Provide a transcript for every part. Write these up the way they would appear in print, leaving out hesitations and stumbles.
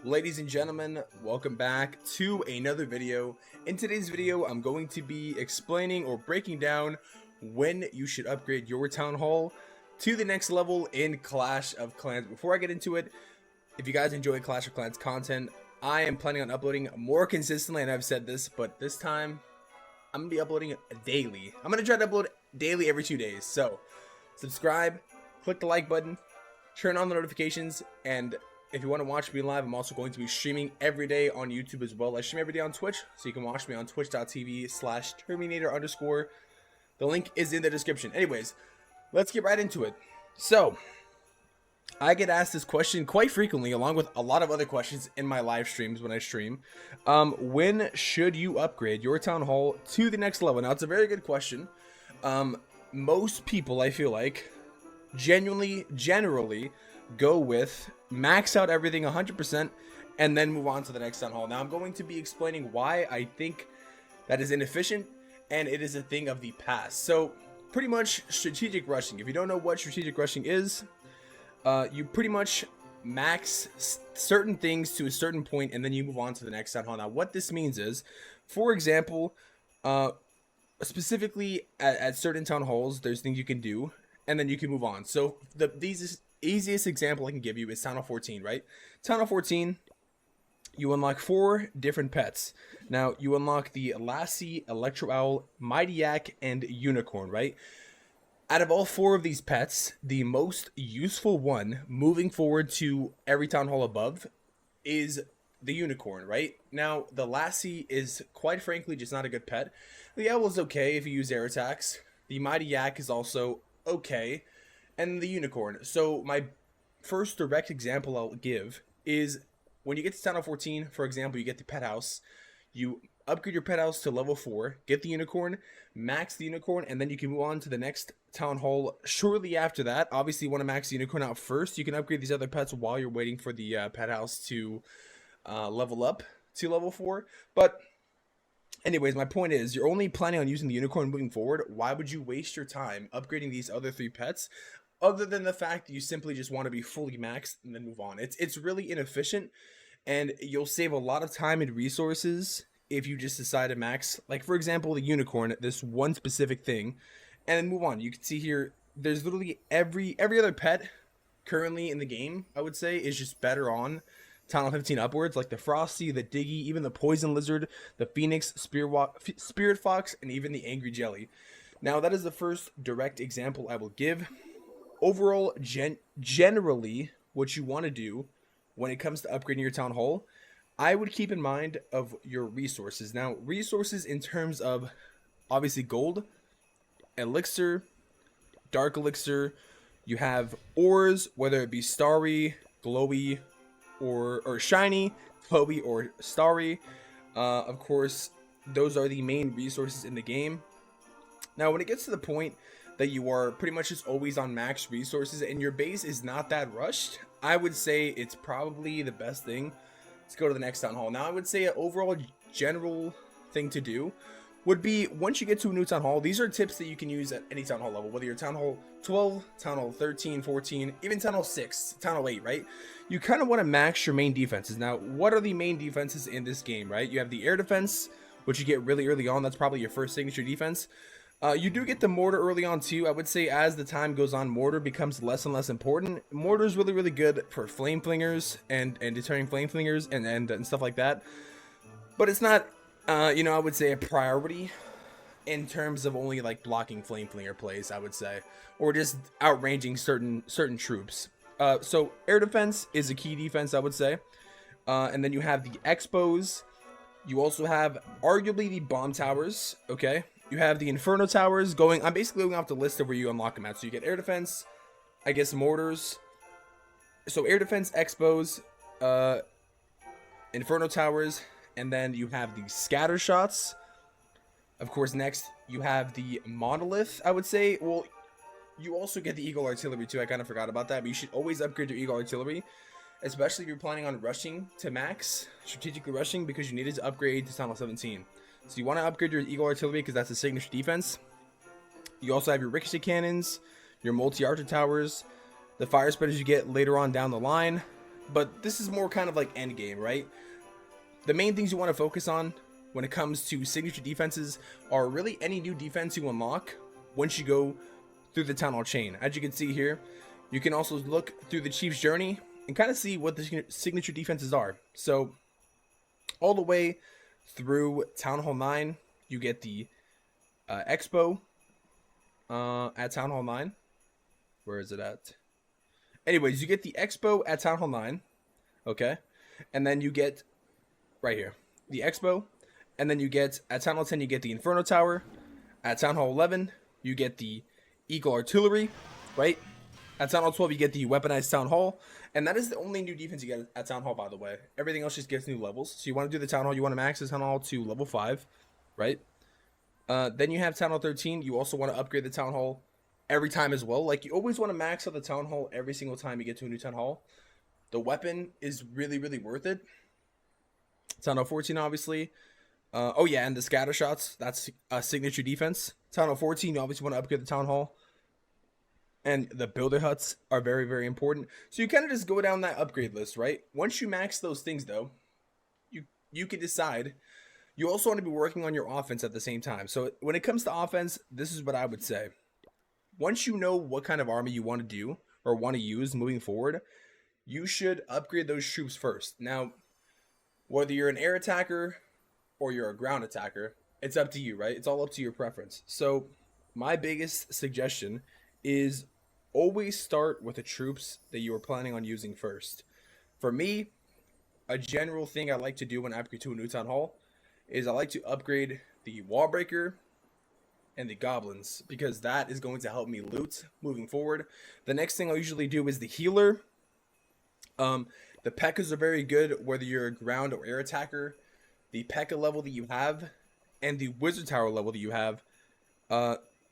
Ladies and gentlemen, welcome back to another video. In today's video, I'm going to be explaining or breaking down when you should upgrade your town hall to the next level in Clash of Clans. Before I get into it, if you guys enjoy Clash of Clans content, I am planning on uploading more consistently, and I've said this, but this time I'm going to be uploading daily. I'm going to try to upload daily every 2 days. So, subscribe, click the like button, turn on the notifications, and if you want to watch me live, I'm also going to be streaming every day on YouTube as well. I stream every day on Twitch, so you can watch me on twitch.tv/Terminator_. The link is in the description. Anyways, let's get right into it. So, I get asked this question quite frequently, along with a lot of other questions in my live streams when I stream. When should you upgrade your town hall to the next level? Now, it's a very good question. Most people, I feel like, generally go with max out everything 100% and then move on to the next town hall. Now I'm going to be explaining why I think that is inefficient and it is a thing of the past. So pretty much strategic rushing. If you don't know what strategic rushing is, you pretty much max certain things to a certain point and then you move on to the next town hall. Now what this means is, for example, specifically at certain town halls, there's things you can do and then you can move on. So the easiest example I can give you is Town Hall 14, right? Town Hall 14, you unlock 4 different pets. Now, you unlock the Lassie, Electro Owl, Mighty Yak, and Unicorn, right? Out of all 4 of these pets, the most useful one moving forward to every Town Hall above is the Unicorn, right? Now, the Lassie is, quite frankly, just not a good pet. The Owl is okay if you use air attacks. The Mighty Yak is also okay. And the Unicorn. So my first direct example I'll give is when you get to Town Hall 14, for example, you get the pet house, you upgrade your pet house to level 4, get the Unicorn, max the Unicorn, and then you can move on to the next town hall shortly after that. Obviously, you want to max the Unicorn out first. You can upgrade these other pets while you're waiting for the pet house to level up to level 4. But anyways, my point is, you're only planning on using the Unicorn moving forward. Why would you waste your time upgrading these other 3 pets? Other than the fact that you simply just want to be fully maxed and then move on. It's really inefficient, and you'll save a lot of time and resources if you just decide to max, like for example, the Unicorn, this one specific thing, and then move on. You can see here, there's literally every other pet currently in the game, I would say, is just better on Town Hall 15 upwards, like the Frosty, the Diggy, even the Poison Lizard, the Phoenix, Spirit Fox, and even the Angry Jelly. Now, that is the first direct example I will give. Overall, generally, what you want to do when it comes to upgrading your town hall, I would keep in mind of your resources. Now, resources in terms of obviously gold, elixir, dark elixir. You have ores, whether it be starry, glowy, or shiny, glowy, or starry. Of course, those are the main resources in the game. Now, when it gets to the point that you are pretty much just always on max resources and your base is not that rushed, I would say it's probably the best thing to go to the next town hall. Now, I would say an overall general thing to do would be, once you get to a new town hall, these are tips that you can use at any town hall level, whether you're town hall 12, town hall 13, 14, even town hall 6, town hall 8, right? You kind of want to max your main defenses. Now, what are the main defenses in this game, right? You have the air defense, which you get really early on. That's probably your first signature defense. You do get the mortar early on too. I would say as the time goes on, mortar becomes less and less important. Mortar is really good for flame flingers and deterring flame flingers and stuff like that. But it's not, I would say a priority in terms of only like blocking flame flinger plays, I would say, or just outranging certain troops. So air defense is a key defense, I would say. And then you have the expos. You also have arguably the bomb towers. Okay. You have the Inferno Towers going. I'm basically going off the list of where you unlock them at. So you get air defense, I guess mortars. So air defense, expos, Inferno Towers, and then you have the scatter shots. Of course, next you have the monolith, I would say. Well, you also get the Eagle Artillery too. I kind of forgot about that, but you should always upgrade your Eagle Artillery, especially if you're planning on rushing to max, strategically rushing, because you needed to upgrade to Town Hall 17. So you want to upgrade your Eagle Artillery because that's a signature defense. You also have your Ricochet Cannons, your multi-archer towers, the fire spreaders you get later on down the line, but this is more kind of like end game, right? The main things you want to focus on when it comes to signature defenses are really any new defense you unlock once you go through the Town Hall chain. As you can see here, you can also look through the Chief's journey and kind of see what the signature defenses are. So all the way through Town Hall 9, you get the Expo at Town Hall 9. Where is it at? Anyways, you get the Expo at Town Hall 9, okay? And then you get, right here, the Expo. And then you get, at Town Hall 10, you get the Inferno Tower. At Town Hall 11, you get the Eagle Artillery, right? At Town Hall 12, you get the Weaponized Town Hall. And that is the only new defense you get at Town Hall, by the way. Everything else just gets new levels. So you want to do the Town Hall, you want to max the Town Hall to level 5, right? Then you have Town Hall 13. You also want to upgrade the Town Hall every time as well. Like, you always want to max out the Town Hall every single time you get to a new Town Hall. The weapon is really, really worth it. Town Hall 14, obviously. Oh, yeah, and the scatter shots. That's a signature defense. Town Hall 14, you obviously want to upgrade the Town Hall. And the builder huts are very, very important. So you kind of just go down that upgrade list, right? Once you max those things, though, you can decide. You also want to be working on your offense at the same time. So when it comes to offense, this is what I would say. Once you know what kind of army you want to do or want to use moving forward, you should upgrade those troops first. Now, whether you're an air attacker or you're a ground attacker, it's up to you, right? It's all up to your preference. So my biggest suggestion is always start with the troops that you are planning on using first. For me, a general thing I like to do when I upgrade to a new Town Hall is I like to upgrade the Wall Breaker and the Goblins, because that is going to help me loot moving forward. The next thing I'll usually do is the Healer. The P.E.K.K.A.s are very good whether you're a ground or air attacker. The P.E.K.K.A. level that you have and the Wizard Tower level that you have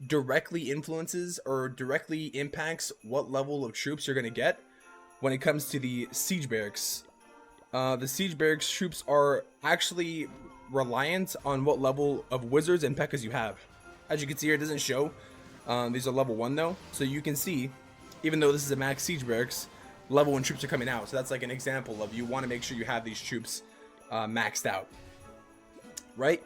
directly influences or directly impacts what level of troops you're going to get when it comes to the Siege Barracks. The Siege Barracks troops are actually reliant on what level of Wizards and P.E.K.K.A.s you have. As you can see here, it doesn't show. These are level 1 though. So you can see, even though this is a max Siege Barracks, level 1 troops are coming out. So that's like an example of you want to make sure you have these troops maxed out. Right?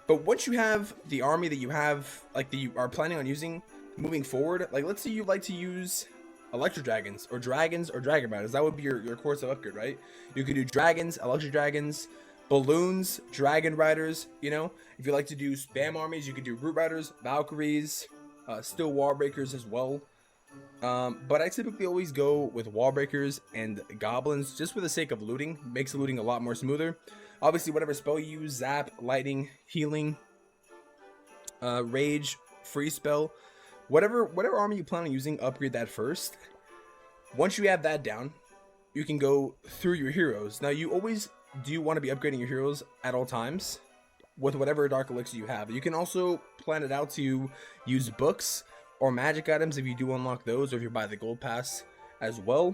But once you have the army that you have, like that you are planning on using moving forward, like let's say you like to use Electro Dragons or Dragon Riders, that would be your course of upgrade, right? You could do Dragons, Electro Dragons, Balloons, Dragon Riders, you know? If you like to do spam armies, you could do Root Riders, Valkyries, still Wall Breakers as well. But I typically always go with Wall Breakers and Goblins just for the sake of looting. Makes looting a lot more smoother. Obviously, whatever spell you use, Zap, Lightning, Healing, Rage, Freeze Spell, whatever army you plan on using, upgrade that first. Once you have that down, you can go through your heroes. Now, you always do want to be upgrading your heroes at all times with whatever Dark Elixir you have. You can also plan it out to use books or magic items if you do unlock those, or if you buy the gold pass as well.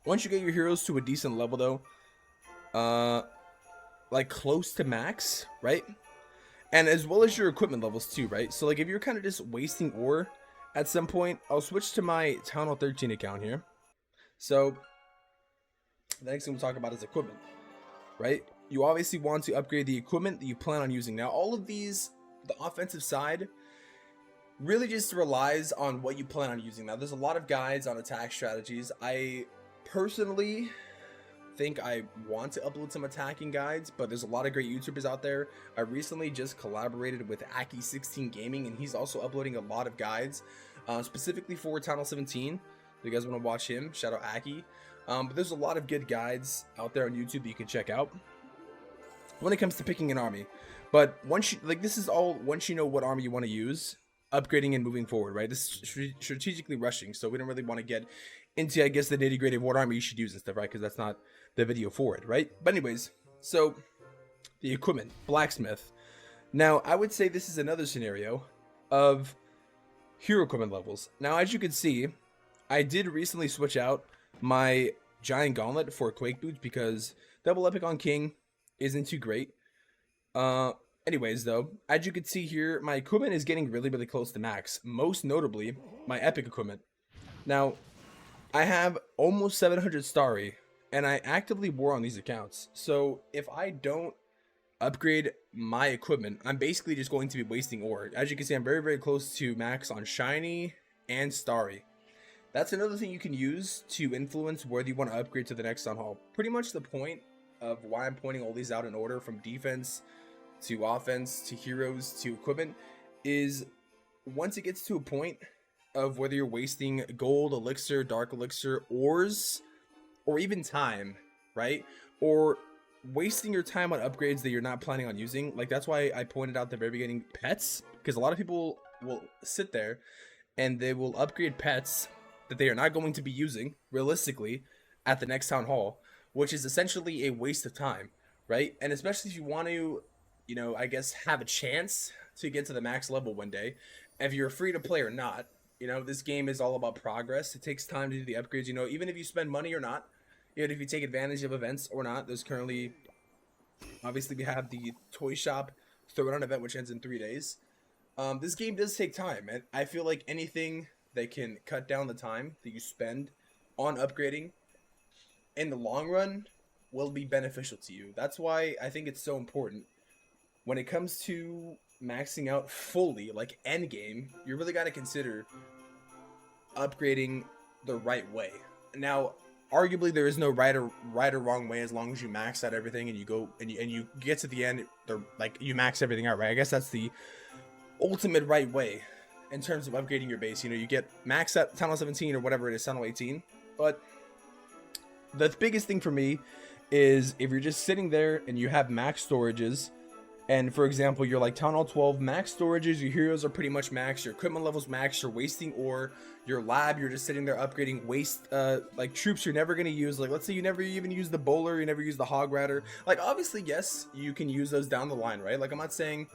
Once you get your heroes to a decent level though, like close to max, right? And as well as your equipment levels too, right? So like if you're kind of just wasting ore at some point, I'll switch to my Town Hall 13 account here. So the next thing we'll talk about is equipment, right? You obviously want to upgrade the equipment that you plan on using. Now, all of these, the offensive side, really just relies on what you plan on using. Now, there's a lot of guides on attack strategies. I personally think I want to upload some attacking guides, but there's a lot of great YouTubers out there. I recently just collaborated with Aki16 Gaming, and he's also uploading a lot of guides, specifically for Town Hall 17. If you guys want to watch him, shout out Aki. But there's a lot of good guides out there on YouTube that you can check out when it comes to picking an army. But once you, like, this is all once you know what army you want to use, upgrading and moving forward, right? This is strategically rushing, so we don't really want to get into, I guess, the nitty-gritty of what army you should use and stuff, right? Because that's not the video for it, right? But anyways, so the equipment, blacksmith. Now, I would say this is another scenario of hero equipment levels. Now, as you can see, I did recently switch out my giant gauntlet for Quake boots because double epic on king isn't too great. Anyways though, as you can see here, my equipment is getting really, really close to max, most notably my epic equipment. Now, I have almost 700 starry and I actively war on these accounts. So if I don't upgrade my equipment, I'm basically just going to be wasting ore. As you can see, I'm very, very close to max on shiny and starry. That's another thing you can use to influence whether you want to upgrade to the next town hall. Pretty much the point of why I'm pointing all these out in order, from defense to offense to heroes to equipment, is once it gets to a point of whether you're wasting gold, elixir, dark elixir, ores, or even time, right? Or wasting your time on upgrades that you're not planning on using. Like, that's why I pointed out at the very beginning, pets, because a lot of people will sit there and they will upgrade pets that they are not going to be using realistically at the next town hall, which is essentially a waste of time, right? And especially if you want to, I guess, have a chance to get to the max level one day, if you're free to play or not. This game is all about progress. It takes time to do the upgrades, even if you spend money or not, even if you take advantage of events or not. There's currently, obviously, we have the toy shop throwdown event, which ends in 3 days. This game does take time, and I feel like anything that can cut down the time that you spend on upgrading in the long run will be beneficial to you. That's why I think it's so important when it comes to maxing out fully, like end game. You really got to consider upgrading the right way. Now, arguably, there is no right or wrong way, as long as you max out everything and you go and you get to the end, like, you max everything out, right? I guess that's the ultimate right way in terms of upgrading your base. You get max at Town Hall 17 or whatever it is, Town Hall 18. But the biggest thing for me is if you're just sitting there and you have max storages, and for example, you're like Town Hall 12, max storages, your heroes are pretty much max, your equipment level's max, you're wasting ore, your lab, you're just sitting there upgrading waste, like troops you're never going to use. Like, let's say you never even use the bowler, you never use the hog rider. Like, obviously, yes, you can use those down the line, right? Like, I'm not saying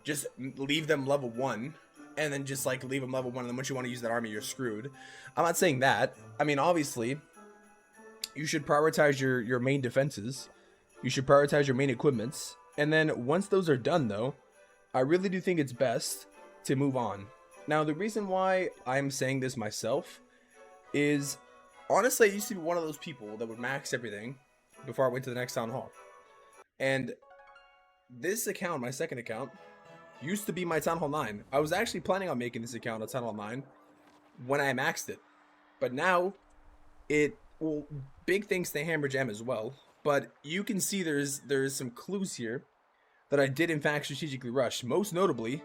just leave them level 1 and then just like leave them level 1, and then once you want to use that army, you're screwed. I'm not saying that. I mean, obviously, you should prioritize your main defenses. You should prioritize your main equipments. And then once those are done, though, I really do think it's best to move on. Now, the reason why I'm saying this myself is, honestly, I used to be one of those people that would max everything before I went to the next town hall. And this account, my second account, used to be my Town Hall 9. I was actually planning on making this account a Town Hall 9 when I maxed it. But now, well, big thanks to Hammer Jam as well. But you can see there's some clues here that I did in fact strategically rush. Most notably,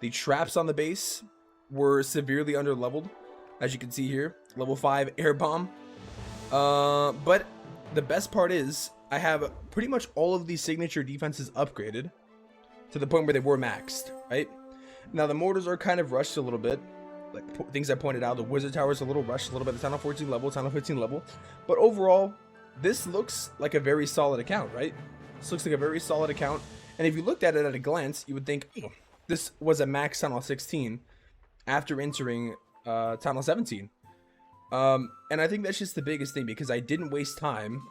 the traps on the base were severely under-leveled, as you can see here. Level 5 air bomb. But the best part is, I have pretty much all of these signature defenses upgraded to the point where they were maxed, right? Now, the mortars are kind of rushed a little bit. Like things I pointed out, the wizard tower is a little rushed a little bit. The Town Hall 14 level, Town Hall 15 level. But overall, this looks like a very solid account, right? This looks like a very solid account. And if you looked at it at a glance, you would think, oh, this was a max Town Hall 16 after entering Town Hall 17. And I think that's just the biggest thing, because I didn't waste time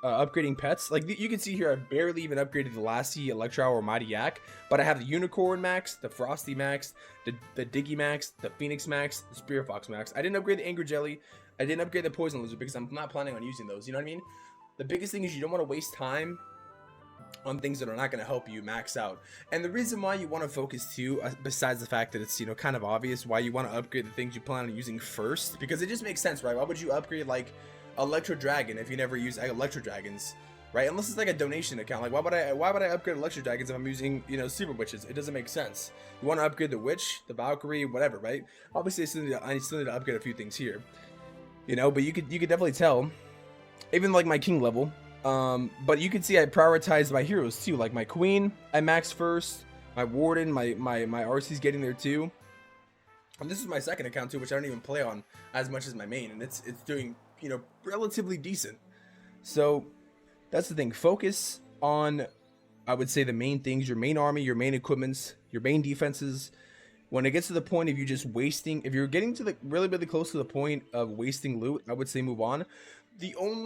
upgrading pets. Like, you can see here, I barely even upgraded the Lassie, Electro, or Mighty Yak, but I have the Unicorn max, the Frosty max, the Diggy max, the Phoenix max, the Spear Fox max. I didn't upgrade the Anger Jelly. I didn't upgrade the Poison Lizard because I'm not planning on using those. You know what I mean? The biggest thing is you don't want to waste time on things that are not going to help you max out. And the reason why you want to focus too, besides the fact that it's, kind of obvious why you want to upgrade the things you plan on using first, because it just makes sense, right? Why would you upgrade like Electro Dragon if you never use Electro Dragons, right? Unless it's like a donation account. Like, why would I upgrade Electro Dragons if I'm using, Super Witches? It doesn't make sense. You want to upgrade the Witch, the Valkyrie, whatever, right? Obviously, I still need to upgrade a few things here, but you could definitely tell, even like my King level. But you can see I prioritized my heroes too. Like my Queen, I maxed first. My Warden, my RC's getting there too. And this is my second account too, which I don't even play on as much as my main, and it's doing relatively decent. So that's the thing. Focus on, I would say, the main things: your main army, your main equipments, your main defenses. When it gets to the point of you just wasting, if you're getting to the really close to the point of wasting loot, I would say move on. I don't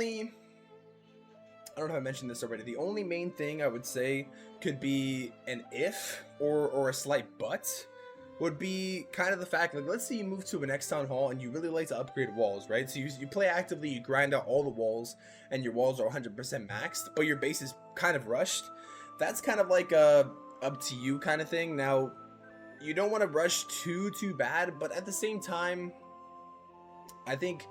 know if I mentioned this already. The only main thing I would say could be an if or a slight but would be kind of the fact, like, let's say you move to a next town hall and you really like to upgrade walls, right? So you play actively, you grind out all the walls, and your walls are 100% maxed, but your base is kind of rushed. That's kind of like a up to you kind of thing. Now, you don't want to rush too bad, but at the same time, I think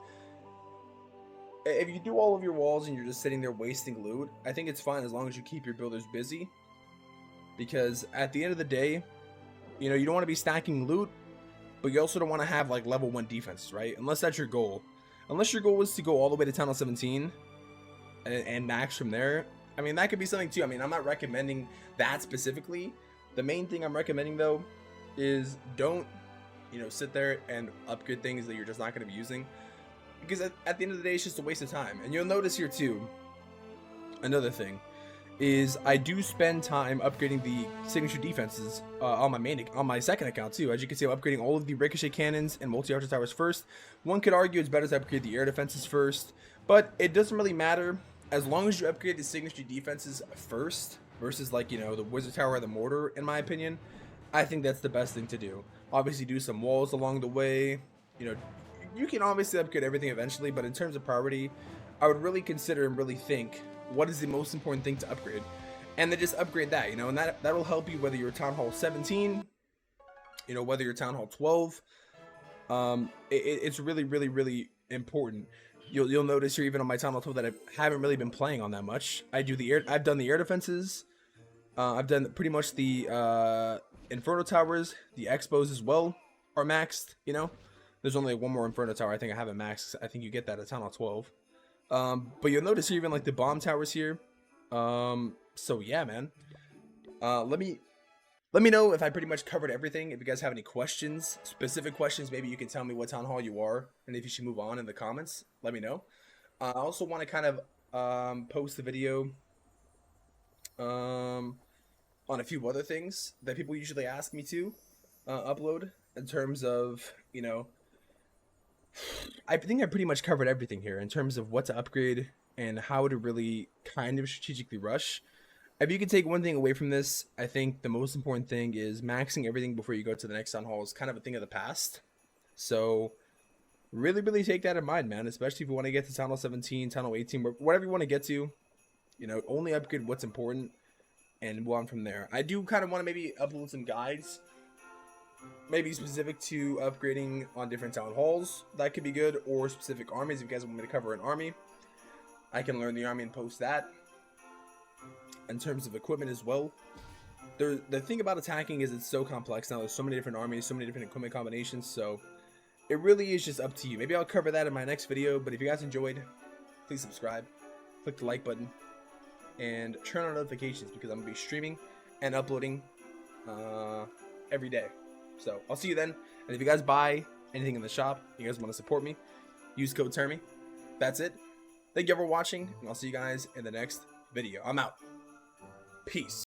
if you do all of your walls and you're just sitting there wasting loot, I think it's fine as long as you keep your builders busy. Because at the end of the day, you know, you don't want to be stacking loot, but you also don't want to have like level 1 defenses, right? Unless that's your goal. Unless your goal is to go all the way to Town Hall 17 and max from there. I mean, that could be something too. I mean, I'm not recommending that specifically. The main thing I'm recommending though is don't, you know, sit there and upgrade things that you're just not going to be using. Because at the end of the day, it's just a waste of time. And you'll notice here too, another thing is I do spend time upgrading the signature defenses on my second account too. As you can see, I'm upgrading all of the ricochet cannons and multi-archer towers first. One could argue it's better to upgrade the air defenses first, but it doesn't really matter as long as you upgrade the signature defenses first versus, like, you know, the wizard tower or the mortar. In my opinion, I think that's the best thing to do. Obviously, do some walls along the way. You know, you can obviously upgrade everything eventually, but in terms of priority, I would really consider and really think, what is the most important thing to upgrade, and then just upgrade that, you know, and that will help you whether you're Town Hall 17, you know, whether you're Town Hall 12. It's really important. You'll notice here, even on my Town Hall 12, that I haven't really been playing on that much. I've done the air defenses, I've done pretty much the Inferno towers, the expos as well are maxed. You know, there's only one more Inferno tower I think I haven't maxed. I think you get that at Town Hall 12. But you'll notice here even like the bomb towers here. So yeah, man. Let me know if I pretty much covered everything. If you guys have any questions, specific questions, maybe you can tell me what town hall you are and if you should move on in the comments. Let me know. I also want to kind of post the video on a few other things that people usually ask me to upload in terms of, you know, I think I pretty much covered everything here in terms of what to upgrade and how to really kind of strategically rush. If you can take one thing away from this, I think the most important thing is maxing everything before you go to the next town hall is kind of a thing of the past. So really take that in mind, man, especially if you want to get to Town Hall 17, Town Hall 18, whatever you want to get to. You know, only upgrade what's important and move on from there. I do kind of want to maybe upload some guides, maybe specific to upgrading on different town halls. That could be good, or specific armies. If you guys want me to cover an army, I can learn the army and post that. In terms of equipment as well, the thing about attacking is it's so complex now. There's so many different armies, so many different equipment combinations, so it really is just up to you. Maybe I'll cover that in my next video, but if you guys enjoyed, please subscribe, click the like button, and turn on notifications because I'm going to be streaming and uploading every day. So I'll see you then. And if you guys buy anything in the shop, you guys want to support me, use code TERMY. That's it. Thank you for watching, and I'll see you guys in the next video. I'm out. Peace.